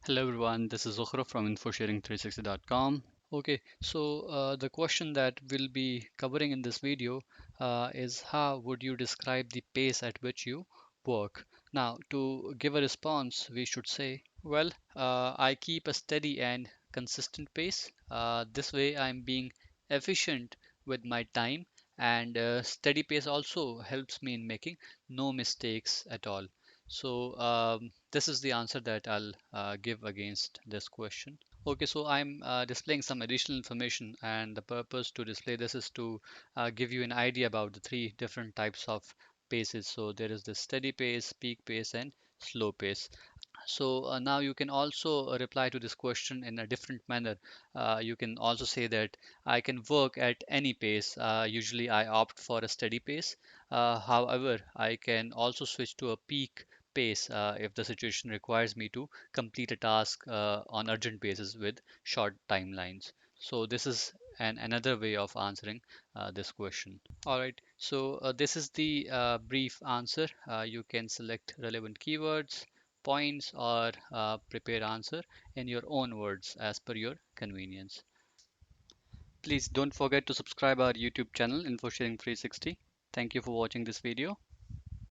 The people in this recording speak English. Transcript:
Hello everyone, this is Zuhra from infosharing360.com. Okay, so the question that we'll be covering in this video is how would you describe the pace at which you work? Now, to give a response, we should say, well, I keep a steady and consistent pace. This way, I'm being efficient with my time, and steady pace also helps me in making no mistakes at all. So, this is the answer that I'll give against this question. Okay, so I'm displaying some additional information, and the purpose to display this is to give you an idea about the three different types of paces. So there is the steady pace, peak pace, and slow pace. So now you can also reply to this question in a different manner. You can also say that I can work at any pace. Usually I opt for a steady pace. However, I can also switch to a peak pace if the situation requires me to complete a task on urgent basis with short timelines. So this is another way of answering this question. All right, so this is the brief answer. You can select relevant keywords, points, or prepare answer in your own words as per your convenience. Please don't forget to subscribe our YouTube channel InfoSharing 360. Thank you for watching this video.